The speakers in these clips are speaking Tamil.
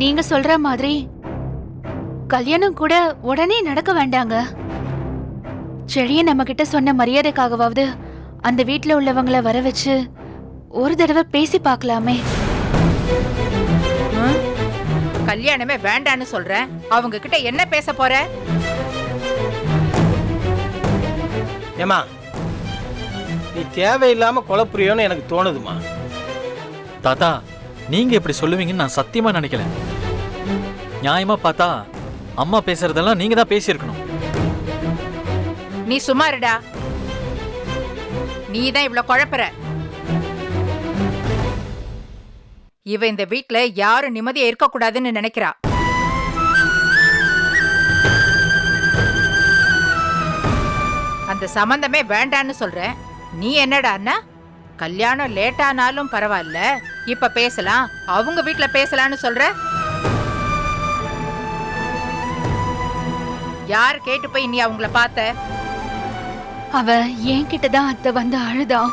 நீங்க சொல்ற மாதிரி கல்யாணம் கூட உடனே நடக்க வேண்டாங்க. செழிய நம்ம கிட்ட சொன்ன மரியாதைக்காகவாவது அந்த வீட்ல உள்ளவங்களை வர வச்சு ஒரு தடவை பேசி பார்க்கலாமே. கல்யாணமே வேண்டான்னு சொல்றேன், அவங்க கிட்ட என்ன பேச போற? ஏமா, நீ தேவையில்லாம குழப்புறியோன்னு எனக்கு தோணுதுமா. தாத்தா, நீங்க இப்படி சொல்லுவீங்கன்னு நான் சத்தியமா நினைக்கல. நியாயமா பார்த்தா அம்மா பேசுறதெல்லாம் நீங்க தான் பேசியிருக்கணும். நீ சும்மா இருடா. நீ தான் இவ்வளவு குழப்பற. இவ இந்த வீட்ல யாரும் நிம்மதியா இருக்க கூடாதுன்னு நினைக்கிறா. அந்த சம்பந்தமே வேண்டான்னு சொல்றேன். நீ என்னடான்னா கல்யாணம் லேட்டானாலும் பரவாயில்ல, இப்ப பேசலாம், அவங்க வீட்ல பேசலான்னு சொல்ற. யார் கேட்டு போய் நீ அவங்கள பார்த்த? அவ என்கிட்டதான் அத்தை வந்து அழுதான்.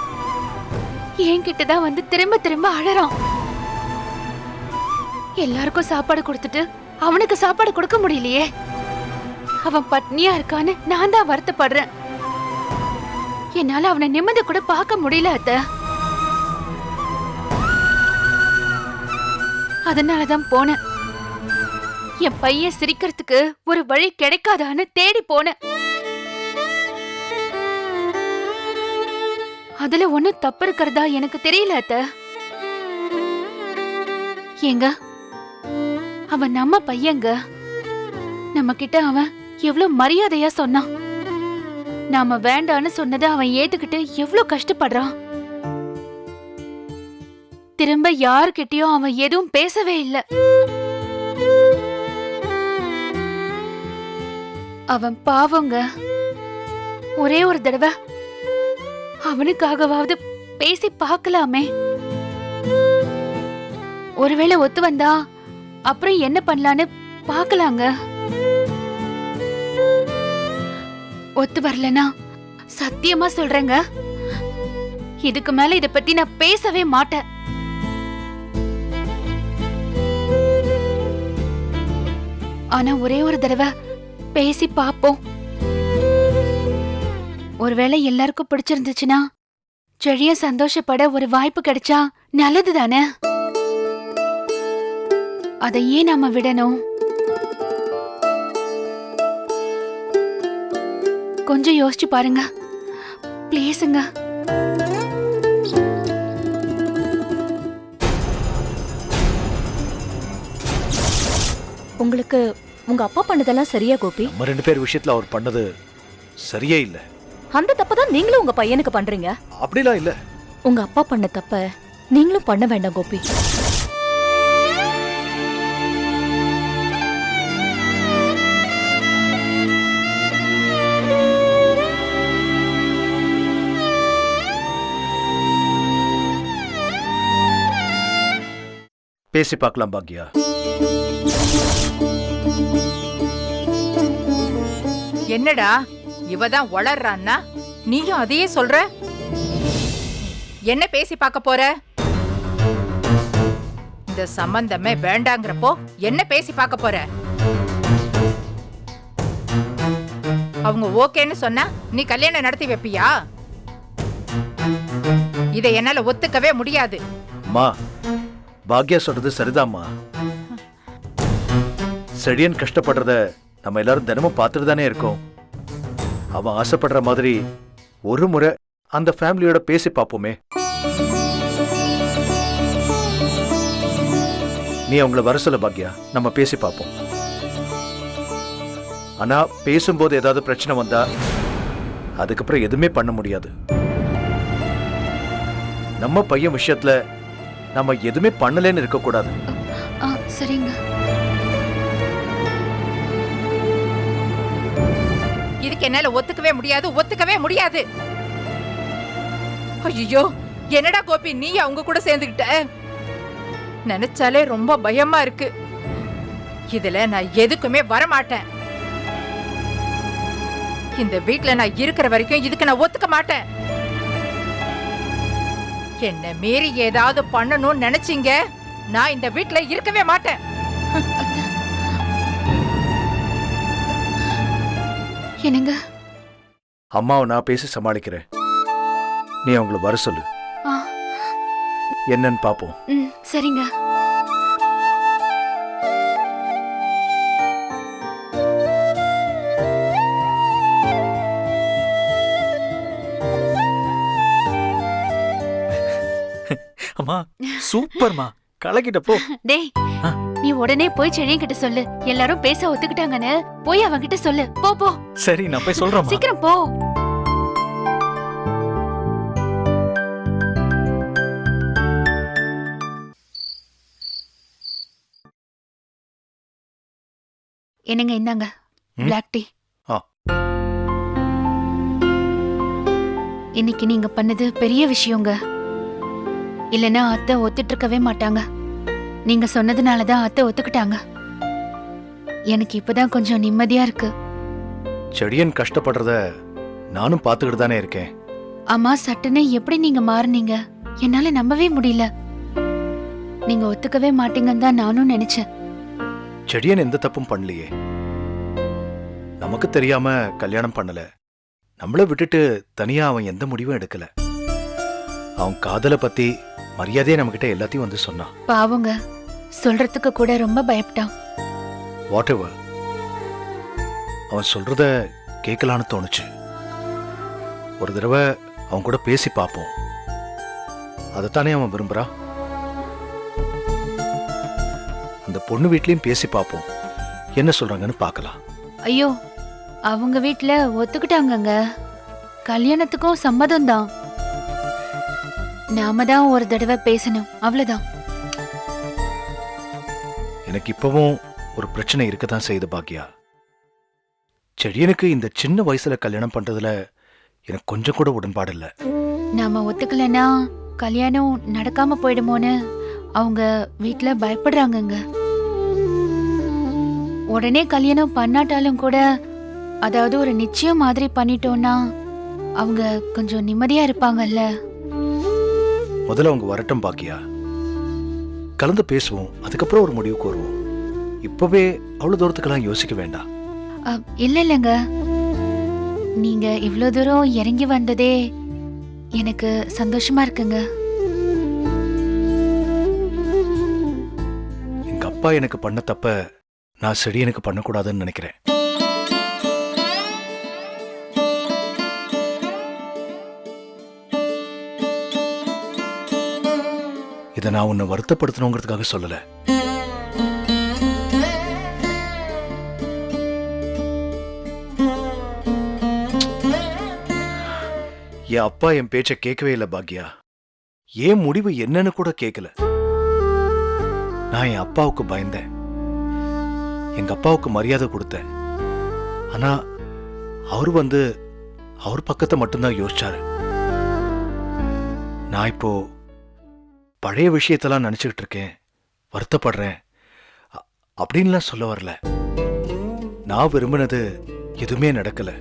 என்கிட்டதான் வந்து திரும்ப திரும்ப அழறான். எல்லாருக்கும் சாப்பாடு கொடுத்துட்டு அவனுக்கு சாப்பாடு கொடுக்க முடியலையே. அவன் பட்னியா இருக்கான்னு நான் தான் வருத்தப்படுறேன். என்னால அவனை நிம்மதி கூட பார்க்க முடியல அத்தை. அதனாலதான் போனேன். என் பையன் சிரிக்கிறதுக்கு ஒரு வழி கிடைக்காதான்னு தேடி போனேன். அதுல ஒண்ணும் தப்பு இருக்கிறதா எனக்கு தெரியல அத்தை. ஏங்க, அவன் நம்ம பையங்க. நம்ம கிட்ட அவன் எவ்வளவு மரியாதையா சொன்னான். நாம வேண்டான்னு சொன்னதை அவன் ஏத்துக்கிட்டு எவ்வளவு கஷ்டப்படுறான். திரும்ப யாருக்கிட்டயும் அவன் எதுவும் பேசவே இல்லை. அவன் பாவங்க. ஒரே ஒரு தடவை அவனுக்காகவாவது பேசி பார்க்கலாமே. ஒருவேளை ஒத்து வந்தா அப்புறம் என்ன பண்ணலான்னு பார்க்கலாங்க. ஒத்து வரலனா சத்தியமா சொல்றேங்க, இதுக்கு மேல இத பத்தி நான் பேசவே மாட்டேன். ஆனா ஒரே ஒரு தடவை பேசி பாப்போம். ஒருவேளை எல்லாருக்கும் பிடிச்சிருந்துச்சுன்னா செழிய சந்தோஷப்பட ஒரு வாய்ப்பு கிடைச்சா நல்லது தானே. அதை ஏன் நாம விடணும்? கொஞ்சம் யோசிச்சு பாருங்க ப்ளீஸுங்க. உங்களுக்கு உங்க அப்பா பண்ணதெல்லாம் சரியா கோபி? நம்ம 2 பேர் விஷயத்துல அவர் பண்ணது சரியே இல்ல. அந்த தப்ப தான் நீங்களும் உங்க பையனுக்கு பண்றீங்க. அப்படிலாம் இல்ல. உங்க அப்பா பண்ண தப்ப நீங்களும் பண்ண வேண்டாம் கோபி. பேசி பார்க்கலாம் பாக்யா. என்னடா இவதான் வளர்றான்னா நீயும் அதையே சொல்ற? என்ன பேசி பார்க்க போற? இந்த சம்பந்தமே வேண்டாங்கிறப்போ என்ன பேசி பார்க்க போற? அவங்க ஓகேன்னு சொன்னா நீ கல்யாணம் நடத்தி வைப்பியா? இதை என்னால ஒத்துக்கவே முடியாது. அம்மா, பாக்யா சொல்றது சரிதாம்மா. செடியன் கஷ்டப்படுறத நம்ம எல்லாரும் தினமும் பார்த்துட்டு தானே இருக்கோம். அவன் ஆசைப்படுற மாதிரி ஒரு முறை அந்த ஃபேமிலியோட பேசி பார்ப்போமே. நீ அவங்கள வர சொல்ல பாக்யா, நம்ம பேசி பார்ப்போம். ஆனா பேசும்போது ஏதாவது பிரச்சனை வந்தா அதுக்கப்புறம் எதுவுமே பண்ண முடியாது. நம்ம பையன் விஷயத்துல நம்ம எதுவுமே பண்ணலன்னு இருக்க கூடாது. சரிங்க. இதுக்கு என்னால ஒத்துக்கவே முடியாது, ஒத்துக்கவே முடியாது. ஐயோ, என்னடா கோபி நீ அவங்க கூட சேர்ந்துகிட்ட? நினைச்சாலே ரொம்ப பயமா இருக்கு. இதுல நான் எதுக்குமே வரமாட்டேன். இந்த வீட்ல நான் இருக்கிற வரைக்கும் இதுக்கு நான் ஒத்துக்க மாட்டேன். என்ன மீறி ஏதாவது பண்ணணும்னு நினைச்சீங்க, நான் இந்த வீட்ல இருக்கவே மாட்டேன். என்னங்க? அம்மாவை நான் பேசி சமாளிக்கிறேன். நீ அவங்கள வர சொல்லு. ஆ, என்னன்னு பாப்போம். சரிங்க. அம்மா சூப்பர்மா, கலக்கிட்ட போ. டேய், ஆ. நீ உடனே போய் செழியன் கிட்ட சொல்லு. எல்லாரும் பேச ஒத்துக்கிட்டாங்கன்னு போய் அவன்கிட்ட சொல்லு. போ போ, சரி நான் போய் சொல்றேம்மா. சீக்கிரம் போ. என்னங்க, இந்தாங்க ம்? Black tea. ஆ. இன்னைக்கு நீங்க பண்ணது பெரிய விஷயங்க. இல்லனா அத்தை ஒத்துட்டு இருக்கவே மாட்டாங்க. நீங்க சொன்னதுனாலதான் அத்தை ஒத்துக்கிட்டாங்க. எனக்கு இப்பதான் கொஞ்சம் நிம்மதியா இருக்கு. செடியன் கஷ்டப்படுறத நானும் பார்த்துக்கிட்டு தானே இருக்கேன். அம்மா, சட்டுன்னு எப்படி நீங்க மாறுனீங்க? என்னால நம்பவே முடியல. நீங்க ஒத்துக்கவே மாட்டீங்கன்னு தான் நானும் நினைச்சேன். செடியன் எந்த தப்பும் பண்ணலையே. நமக்கு தெரியாம கல்யாணம் பண்ணல. நம்மள விட்டுட்டு தனியா அவன் எந்த முடிவும் எடுக்கல. அவன் காதலை பத்தி மரியாதையா நம்மகிட்ட எல்லாத்தையும் வந்து சொன்னான். பாவங்க, சொல்றதுக்கு கூட ரொம்ப பயப்பட்டான். வாட் எவர், அவன் சொல்றத கேட்கலான்னு தோணுச்சு. ஒரு தடவை அவன் கூட பேசி பார்ப்போம். அதைத்தானே அவன் விரும்புறான். அந்த பொண்ணு வீட்லயும் பேசி பார்ப்போம். என்ன சொல்றாங்கன்னு பார்க்கலாம். ஐயோ, அவங்க வீட்ல ஒத்துக்கிட்டாங்கங்க. கல்யாணத்துக்கும் சம்மதம் தான். நாம தான் ஒரு தடவை பேசணும், அவ்வளவுதான். எனக்கு இப்பவும் ஒரு பிரச்சனை இருக்கத்தான் செய்யுது பாக்கியா. செடியனுக்கு இந்த சின்ன வயசுல கல்யாணம் பண்றதுல எனக்கு கொஞ்சம் கூட உடன்பாடு இல்ல. நாம ஒத்துக்கலனா கல்யாணம் நடக்காம போயிடுமோன்னு அவங்க வீட்ல பயப்படுறாங்கங்க. உடனே கல்யாணம் பண்ணாட்டாலும் கூட, அதாவது ஒரு நிச்சயம் மாதிரி பண்ணிட்டோம்னா அவங்க கொஞ்சம் நிம்மதியா இருப்பாங்கல்ல. முதல்ல அவங்க வரட்டும் பாக்கியா, கலந்து பேசுவோம். அதுக்கப்புறம் ஒரு முடிவுக்கு வருவோம். இப்பவே அவ்வளவு தூரத்துக்கெல்லாம் யோசிக்க வேண்டாம். இல்ல இல்லங்க, நீங்க இவ்ளோ தூரம் இறங்கி வந்ததே எனக்கு சந்தோஷமா இருக்குங்க. எங்க அப்பா எனக்கு பண்ண தப்ப நான் செடியனுக்கு பண்ணக்கூடாதுன்னு நினைக்கிறேன். இதை நான் உன்னை வருத்தப்படுத்தணுங்கிறதுக்காக சொல்லல. என் அப்பா என் பேச்ச கேட்கவே இல்லை பாக்யா. ஏன் முடிவு என்னன்னு கூட கேட்கல. நான் என் அப்பாவுக்கு பயந்தேன். எங்க அப்பாவுக்கு மரியாதை கொடுத்தேன். ஆனா அவர் அவர் பக்கத்தை மட்டும்தான் யோசிச்சாரு. நான் இப்போ பழைய விஷயத்தெல்லாம் நினைச்சுக்கிட்டு இருக்கேன், வருத்தப்படுறேன் அப்படின்லாம் சொல்ல வரல. நான் விரும்பினது எதுவுமே நடக்கல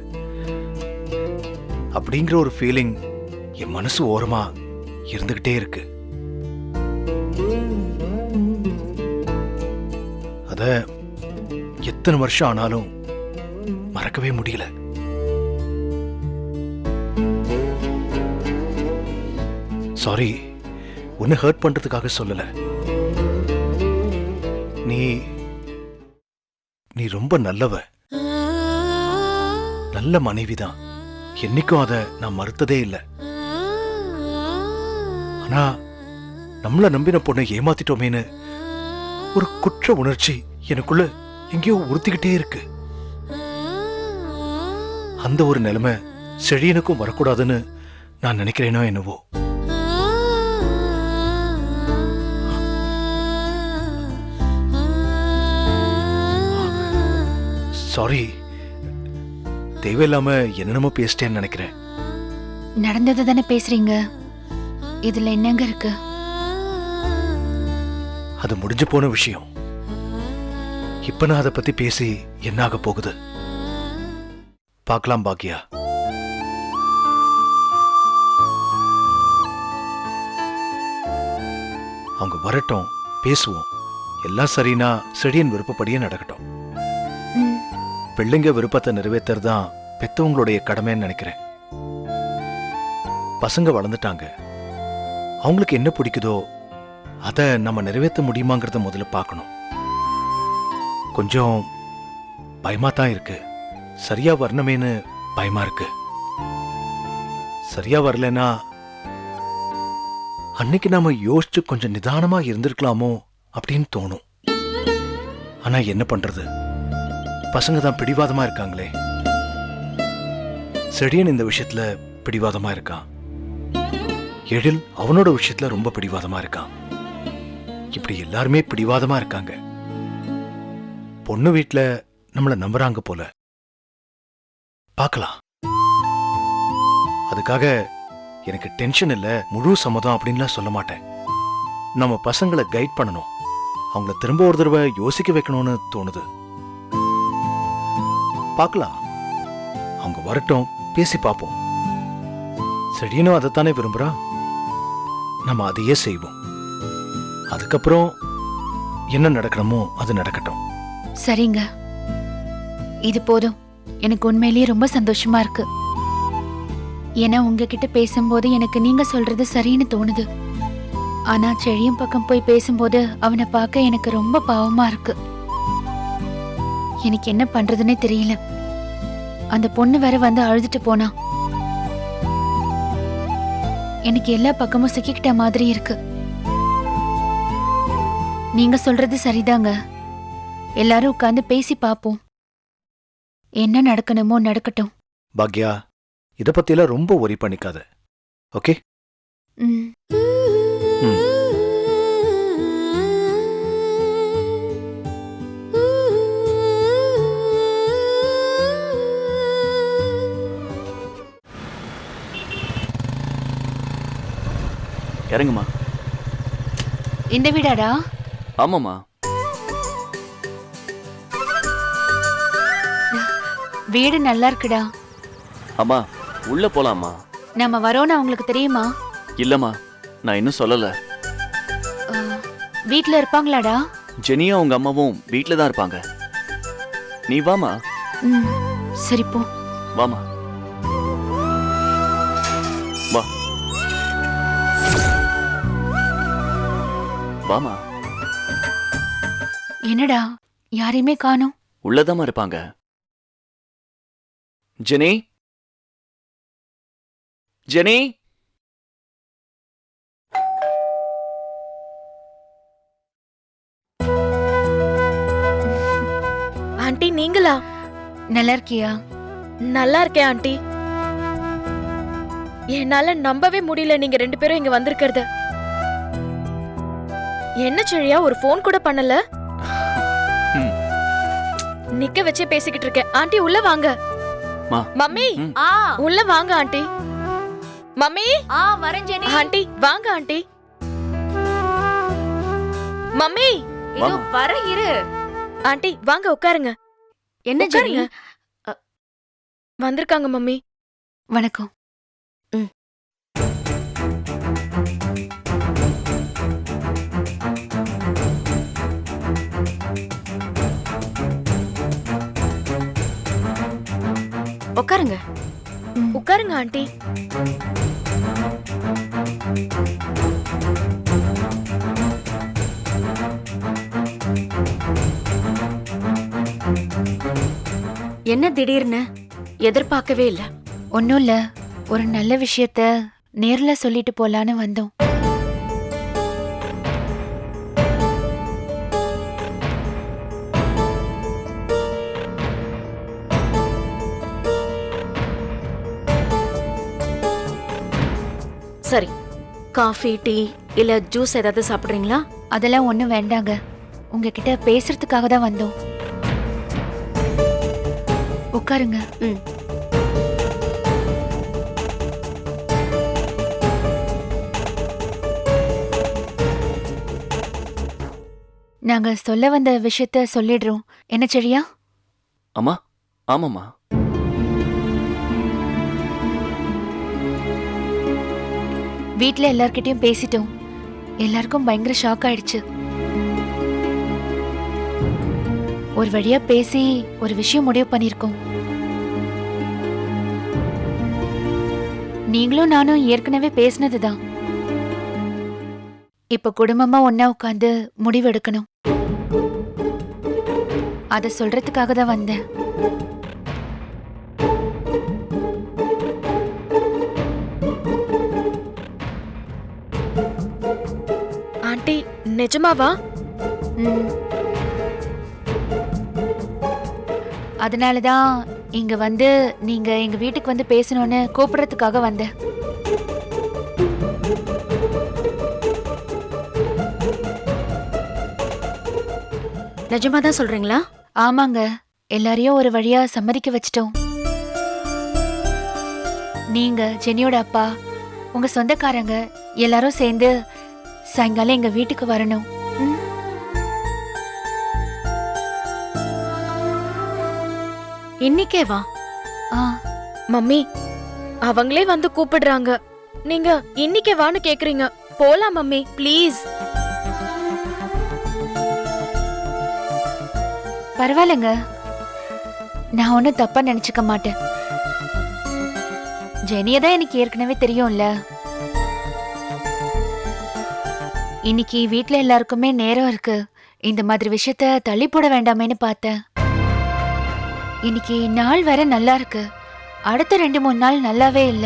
அப்படிங்கிற ஒரு ஃபீலிங் என் மனசு ஓரமா இருந்துகிட்டே இருக்கு. அத எத்தனை வருஷம் ஆனாலும் மறக்கவே முடியல. சாரி, உன்னை ஹர்ட் பண்றதுக்காக சொல்லல. நீ ரொம்ப நல்லவ, நல்ல மனைவிதான். என்னைக்கும் அதை நான் மறுத்ததே இல்லை. ஆனா நம்மள நம்பின பொண்ணை ஏமாத்திட்டோமேன்னு ஒரு குற்ற உணர்ச்சி எனக்குள்ள எங்கேயோ உறுத்திக்கிட்டே இருக்கு. அந்த ஒரு நிலைமை செழியனுக்கும் வரக்கூடாதுன்னு நான் நினைக்கிறேனோ என்னவோ. சாரி, தேவையில்லாம என்னென்னமோ பேசிட்டேன்னு நினைக்கிறேன். நடந்தது தானே பேசுறீங்க, இதுல என்னங்க இருக்கு? அது முடிஞ்சு போன விஷயம். இப்ப நான் அதை பத்தி பேசி என்ன ஆக போகுது பார்க்கலாம் பாக்கியா. அவங்க வரட்டும், பேசுவோம். எல்லாம் சரினா செடியன் விருப்பப்படியே நடக்கட்டும். ம், பிள்ளைங்க விருப்பத்தை நிறைவேற்றுறது தான் பெத்தவங்களுடைய கடமைன்னு நினைக்கிறேன். பசங்க வளர்ந்துட்டாங்க. அவங்களுக்கு என்ன பிடிக்குதோ அதை நம்ம நிறைவேற்ற முடியுமாங்கிறத முதல்ல பார்க்கணும். கொஞ்சம் பயமா தான் இருக்கு. சரியா வரணுமேனு பயமா இருக்கு. சரியா வரலன்னா அன்னைக்கு நாம யோசிச்சு கொஞ்சம் நிதானமா இருந்திருக்கலாமோ அப்படின்னு தோணும். ஆனா என்ன பண்றது, பசங்க தான் பிடிவாதமா இருக்காங்களே. செடியன் இந்த விஷயத்துல பிடிவாதமா இருக்கான். எழில் அவனோட விஷயத்துல ரொம்ப பிடிவாதமா இருக்கான். இப்படி எல்லாருமே பிடிவாதமா இருக்காங்க. பொண்ணு வீட்ல நம்மள நம்புறாங்க போல. பார்க்கலாம். அதுக்காக எனக்கு டென்ஷன் இல்ல, முழு சம்மதம் அப்படின்லாம் சொல்ல மாட்டேன். நம்ம பசங்களை கைட் பண்ணணும். அவங்கள திரும்ப ஒரு தடவை யோசிக்க வைக்கணும்னு தோணுது. பார்க்கலாம். அவங்க வரட்டும், பேசி பார்ப்போம். செடியனும் அதைத்தானே விரும்புறா. நம்ம அதையே செய்வோம். அதுக்கப்புறம் என்ன நடக்கணுமோ அது நடக்கட்டும். சரிங்க. இது போதும். எனக்கு உண்மையிலேயே ரொம்ப சந்தோஷமா இருக்கு. ஏன்னா உங்ககிட்ட பேசும்போது எனக்கு நீங்க சொல்றது சரின்னு தோணுது. ஆனா செழியும் பக்கம் போய் பேசும்போது அவனை பார்க்க எனக்கு ரொம்ப பாவமா இருக்கு. எனக்கு என்ன பண்றதுன்னே தெரியல. அந்த பொண்ணு வேற வந்து அழுதுட்டு போனா. எனக்கு எல்லா பக்கமும் சிக்கிக்கிட்ட மாதிரி இருக்கு. நீங்க சொல்றது சரிதாங்க. எல்லாரும் உட்கார்ந்து பேசி பாப்போம். என்ன நடக்கணுமோ நடக்கட்டும். பாக்யா, இத பத்தியெல்லாம் ரொம்ப ஒரி பண்ணிக்காத. ஓகே? ம். ம். இறங்குமா. இந்த வீடாடா? ஆமாம்மா. வீடு நல்லா இருக்குடா. அம்மா உள்ள போலாமா? நம்ம வரோன்னு அவங்களுக்கு தெரியுமா? இல்லம்மா, நான் இன்னும் சொல்லல. வீட்ல இருப்பாங்களாடா? ஜெனியும் அவங்க அம்மாவும் வீட்ல தான் இருப்பாங்க. நீ வாமா. ம், சரி போ. வாமா. வா. வாமா. என்னடா யாரையுமே காணோம்? உள்ளதாம்மா இருப்பாங்க. Jenny, Jenny. ஆண்டி நீங்களா? நல்லா இருக்கியா? நல்லா இருக்கேன் ஆண்டி. என்னால நம்பவே முடியல நீங்க ரெண்டு பேரும் இங்க வந்திருக்கிறது. என்ன செழியா, ஒரு ஃபோன் கூட பண்ணல? ம். நிக்க வச்சே பேசிக்கிட்டு இருக்கேன். ஆண்டி உள்ள வாங்க. மா. மம்மி, ம். உள்ள வாங்க ஆண்டி. மம்மி, வரேன் ஜெனி. ஆண்டி வாங்க ஆண்டி. மம்மி, வாமா. வர இரு. ஆண்டி வாங்க உட்காருங்க. என்ன ஜெனி? உட்காருங்க. வந்திருக்காங்க மம்மி. வணக்கம். உட்காருங்க. ம். உட்காருங்க ஆண்டி. என்ன திடீர்னு? எதிர்பார்க்கவே இல்ல. ஒன்னும் இல்ல, ஒரு நல்ல விஷயத்த நேர்ல சொல்லிட்டு போலான்னு வந்தோம். சரி, காஃபி, டீ இல்ல ஜூஸ் ஏதாவது சாப்பிடுறீங்களா? அதெல்லாம் ஒண்ணும் வேண்டாங்க. உங்ககிட்ட பேசுறதுக்காக தான் வந்தோம். உட்காருங்க. ம். நாங்க சொல்ல வந்த விஷயத்த சொல்லிடுறோம். என்ன சரியா? அம்மா. ஆமாம்மா. வீட்ல எல்லார்கிட்டயும் பேசிட்டோம். எல்லாருக்கும் பயங்கர ஷாக் ஆயிடுச்சு. ஒரு வழியா பேசி ஒரு விஷயம் முடிவு பண்ணிருக்கோம். நீங்களும் நானும் ஏற்கனவே பேசினதுதான். இப்ப குடும்பமா ஒன்னா உட்காந்து முடிவு எடுக்கணும். அத சொல்றதுக்காக தான் வந்தேன். ஆண்டி நிஜமாவா? ம். அதனாலதான் இங்க வந்து நீங்க எங்க வீட்டுக்கு வந்து பேசணும்னு கூப்பிடுறதுக்காக வந்தேன். நிஜமா தான் சொல்றீங்களா? ஆமாங்க, எல்லாரையும் ஒரு வழியா சம்மதிக்க வச்சிட்டோம். நீங்க, ஜெனியோட அப்பா, உங்க சொந்தக்காரங்க எல்லாரும் சேர்ந்து சாயங்காலம் எங்க வீட்டுக்கு வரணும். ம்? இன்னைக்கே வா. ஆ, மம்மி அவங்களே வந்து கூப்பிடுறாங்க. நீங்க இன்னைக்கே வான்னு கேக்குறீங்க. போலாம் மம்மி ப்ளீஸ். பரவாயில்லைங்க, நான் ஒன்னும் தப்பா நினைச்சுக்க மாட்டேன். ஜெனியை தான் எனக்கு ஏற்கனவே தெரியும்ல. இன்னைக்கு வீட்ல எல்லாருக்குமே நேரம் இருக்கு. இந்த மாதிரி விஷயத்த தள்ளி போட வேண்டாமேன்னு பார்த்தேன். இன்னைக்கு நாள் வேற நல்லா இருக்கு. அடுத்த 2-3 நாள் நல்லாவே இல்ல.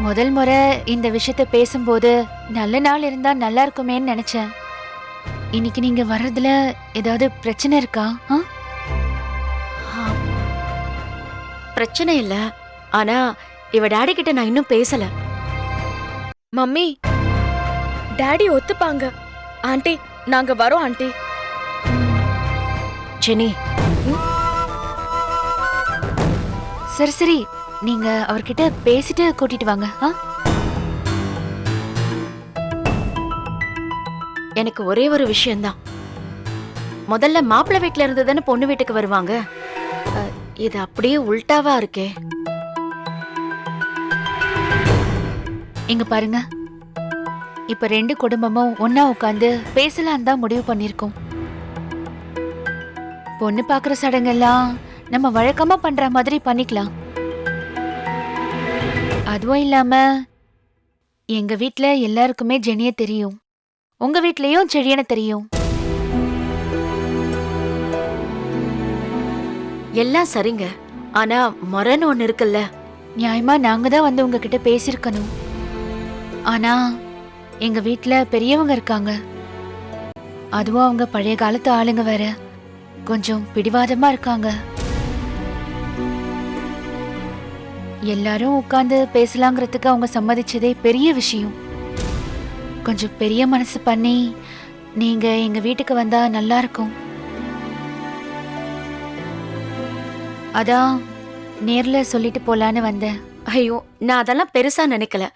முதல் முறை இந்த விஷயத்த பேசும்போது நல்ல நாள் இருந்தா நல்லா இருக்குமேன்னு நினைச்சேன். இன்னைக்கு நீங்க வர்றதுல ஏதாவது பிரச்சனை இருக்கா? பிரச்சனை இல்ல. ஆனா இவ டாடி கிட்ட நான் இன்னும் பேசல. Mummy daddy ஒத்துப்பாங்க. ஆண்டி நாங்க வரோம் ஆண்டி. ஜெனி, சரி சரி, நீங்க அவர்கிட்ட பேசிட்டு கூட்டிட்டு வாங்க. எனக்கு ஒரே ஒரு விஷயம்தான். முதல்ல மாப்பிள்ளை வீட்ல இருந்து தானே பொண்ணு வீட்டுக்கு வருவாங்க. இது அப்படியே உல்டாவா இருக்கே. இங்க பாருங்க, இப்ப 2 குடும்பமும் ஒன்னா உட்காந்து பேசலாம் தான் முடிவு பண்ணிருக்கோம். பொண்ணு பாக்குற சடங்கெல்லாம் நம்ம வழக்கமா பண்ற மாதிரி பண்ணிக்கலாம். அதுவும் இல்லாம எங்க வீட்ல எல்லாருக்குமே ஜெனிய தெரியும். உங்க வீட்லயும் செழியன தெரியும். எல்லாம் சரிங்க. ஆனா முறைன்னு ஒண்ணு இருக்குல்ல. நியாயமா நாங்க தான் வந்து உங்ககிட்ட பேசியிருக்கணும். ஆனா எங்க வீட்ல பெரியவங்க இருக்காங்க. அதுவும் அவங்க பழைய காலத்து ஆளுங்க வேற. கொஞ்சம் பிடிவாதமா இருக்காங்க. எல்லாரும் உட்கார்ந்து பேசலாங்கிறதுக்கு அவங்க சம்மதிச்சதே பெரிய விஷயம். கொஞ்சம் பெரிய மனசு பண்ணி நீங்க எங்க வீட்டுக்கு வந்தா நல்லா இருக்கும். அதான் நேர்ல சொல்லிட்டு போலான்னு வந்தேன். ஐயோ, நான் அதெல்லாம் பெருசா நினைக்கல.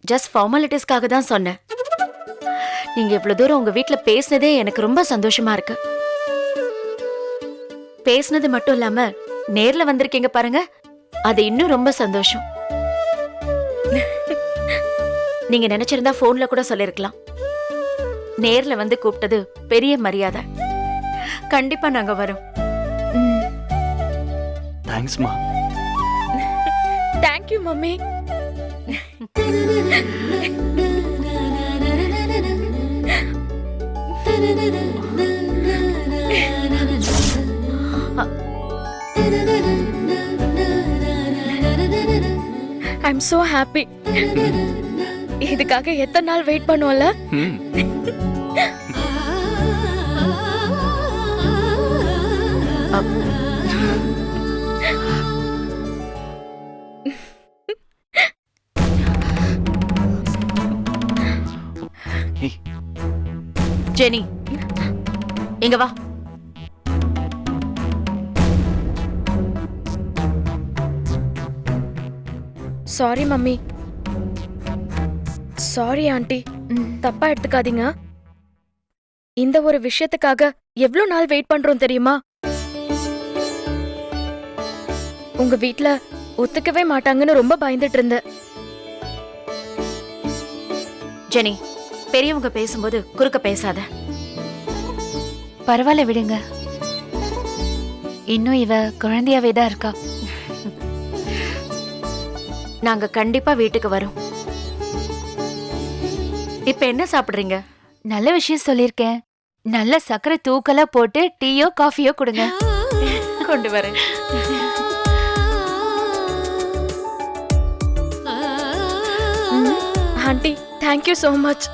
ஜஸ்ட் ஃபார்மாலிட்டிஸ்க்காக தான் சொன்னேன். நீங்க இவ்வளவு தூரம் உங்க வீட்ல பேசினதே எனக்கு ரொம்ப சந்தோஷமா இருக்கு. பேசினது மட்டும் இல்லாம நேர்ல வந்திருக்கீங்க பாருங்க, அது இன்னும் ரொம்ப சந்தோஷம். நீங்க நினைச்சிருந்தா போன்ல கூட சொல்லிருக்கலாம். நேர்ல வந்து கூப்பிட்டது பெரிய மரியாதை. கண்டிப்பா நாங்க வரோம். தேங்க்ஸ்மா. Thank you mummy. I'm so happy. இதுக்காக எத்தனை நாள் வெயிட் பண்ணுவோம்ல. ஜெனி, இங்க வா. Sorry mummy. Sorry aunty. தப்பா எடுத்துக்காதீங்க. இந்த ஒரு விஷயத்துக்காக எவ்வளவு நாள் வெயிட் பண்றோம் தெரியுமா? உங்க வீட்ல ஒத்துக்கவே மாட்டாங்கன்னு ரொம்ப பயந்துட்டு இருந்தேன். ஜெனி, பெரியவங்க பேசும்போது குறுக்க பேசாத. பரவாயில்ல விடுங்க. இன்னும் இவ குழந்தையாவே தான் இருக்கா. நாங்க கண்டிப்பா வீட்டுக்கு வரோம். இப்ப என்ன சாப்பிடுறீங்க? நல்ல விஷயம் சொல்லிருக்கேன். நல்ல சக்கரை தூக்கலா போட்டு டீயோ காஃபியோ கொடுங்க. கொண்டு வரேன். Aunty thank you so much.